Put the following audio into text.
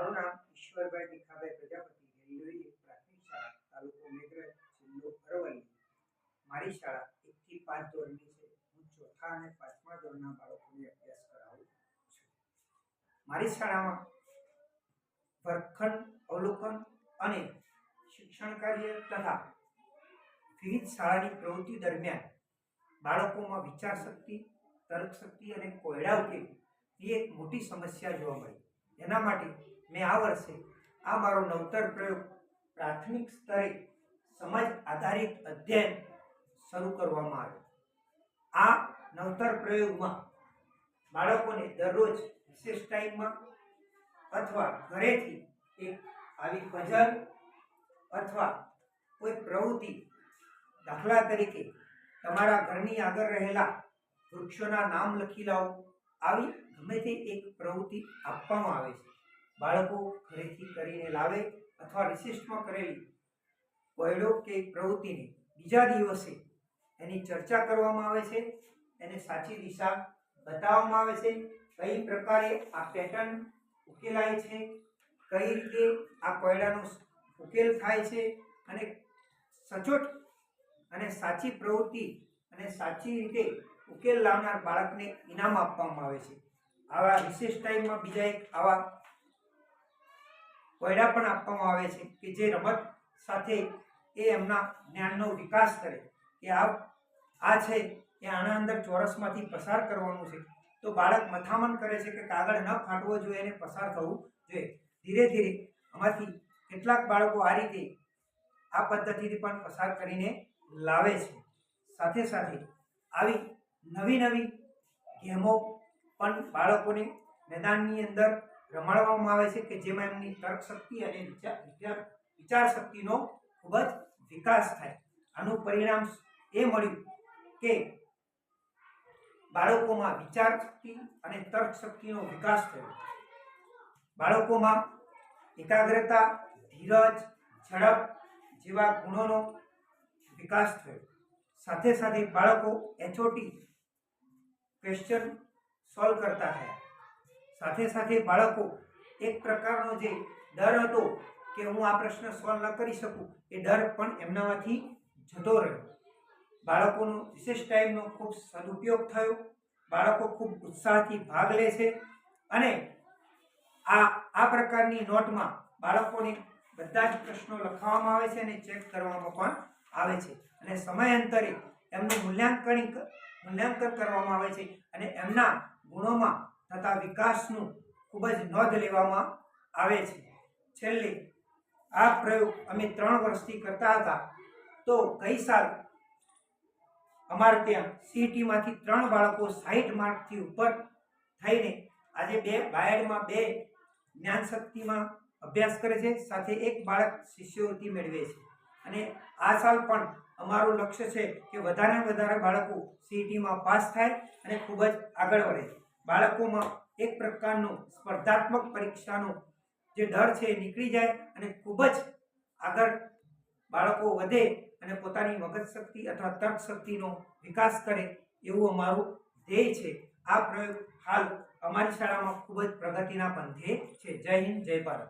મારું નામ ઈશ્વરભાઈ ભીખાભાઈ પ્રજાપતિ, રેલવે પ્રાથમિક શાળા, તાલુકો મેઘરજ, જિલ્લો અરવલ્લી. મારી શાળા 1 થી 5 ધોરણની છે. હું 4થા અને 5મા ધોરણના બાળકોને અભ્યાસ કરાવું છું. મારી શાળામાં વર્ગખંડ, અવલોકન અને શિક્ષણ કાર્ય તથા વિવિધ શાળાની પ્રવૃત્તિ દરમિયાન બાળકોમાં વિચાર શક્તિ, તર્ક શક્તિ અને કોયડા ઉકેલ એ એક મોટી સમસ્યા જોવા મળી. એના માટે મેં આ વર્ષે આ મારો નવતર પ્રયોગ પ્રાથમિક સ્તરે સમજ આધારિત અધ્યયન શરૂ કરવામાં આવ્યો. આ નવતર પ્રયોગમાં બાળકોને દરરોજ વિશેષ ટાઈમમાં અથવા ઘરેથી એક આવી પઝલ અથવા કોઈ પ્રવૃત્તિ, દાખલા તરીકે તમારા ઘરની આગળ રહેલા વૃક્ષોના નામ લખી લાવો, આવી ગમે તે એક પ્રવૃત્તિ આપવામાં આવે છે. બાળકો ઘરેથી કરીને લાવે અથવા રિસેસમાં કરેલી કોયડો કે પ્રવૃત્તિને બીજા દિવસે એની ચર્ચા કરવામાં આવે છે, એને સાચી દિશા બતાવવામાં આવે છે, કઈ પ્રકારે આ પેટર્ન ઉકેલાય છે, કઈ રીતે આ કોયડાનો ઉકેલ થાય છે અને સચોટ અને સાચી પ્રવૃત્તિ અને સાચી રીતે ઉકેલ લાવનાર બાળકને ઇનામ આપવામાં આવે છે. આવા વિશેષ ટાઈમમાં બીજા એક આવા કોયડા પણ આપવામાં આવે છે કે જે રમત સાથે એ એમના જ્ઞાનનો વિકાસ કરે કે આ છે એ આના અંદર ચોરસમાંથી પસાર કરવાનું છે, તો બાળક મથામણ કરે છે કે કાગળ ન ફાટવો જોઈએ, એને પસાર થવું જોઈએ. ધીરે ધીરે આમાંથી કેટલાક બાળકો આ રીતે આ પદ્ધતિથી પણ પસાર કરીને લાવે છે. સાથે સાથે આવી નવી નવી ગેમો પણ બાળકોને મેદાનની અંદર રમાડવામાં આવે છે કે જેમાં એમની તર્ક શક્તિ અને વિચાર શક્તિનો ખૂબ જ વિકાસ થાય. આનું પરિણામ એ મળ્યું કે બાળકોમાં વિચાર શક્તિ અને તર્ક શક્તિનો વિકાસ થયો. બાળકોમાં એકાગ્રતા, ધીરજ, ઝડપ જેવા ગુણોનો વિકાસ થયો. સાથે સાથે બાળકો HOT ક્વેશ્ચન સોલ્વ કરતા થયા. સાથે સાથે બાળકો એક પ્રકારનો જે ડર હતો કે હું આ પ્રશ્ન સોલ્વ ન કરી શકું, એ ડર પણ એમનામાંથી જતો રહ્યો. બાળકોનો વિશેષ ટાઈમનો ખૂબ સદુપયોગ થયો. બાળકો ખૂબ ઉત્સાહથી ભાગ લે છે અને આ પ્રકારની નોટમાં બાળકોને બધા જ પ્રશ્નો લખવામાં આવે છે અને ચેક કરવામાં પણ આવે છે અને સમયાંતરે એમનું મૂલ્યાંકન કરવામાં આવે છે અને એમના ગુણોમાં થતા વિકાસનું ખૂબ જ નોંધ લેવામાં આવે છે. છેલ્લે આ પ્રયોગ અમે 3 વર્ષથી કરતા હતા, તો ગઈ સાલ અમારે ત્યાં CET-માંથી 3 બાળકો 60 માર્કથી ઉપર થઈને આજે 2 બાયડમાં 2 જ્ઞાન શક્તિમાં અભ્યાસ કરે છે, સાથે એક બાળક શિષ્યવૃત્તિ મેળવે છે. અને આ સાલ પણ અમારું લક્ષ્ય છે કે વધારે વધારે બાળકો CET-માં પાસ થાય અને ખૂબ જ આગળ વધે. બાળકોમાં એક પ્રકારનો સ્પર્ધાત્મક પરીક્ષાનો જે ડર છે એ નીકળી જાય અને ખૂબ જ આગળ બાળકો વધે અને પોતાની મગજ શક્તિ અથવા તર્ક શક્તિનો વિકાસ કરે, એવું અમારું ધ્યેય છે. આ પ્રયોગ હાલ અમારી શાળામાં ખૂબ જ પ્રગતિના પંથે છે. જય હિન્દ, જય ભારત.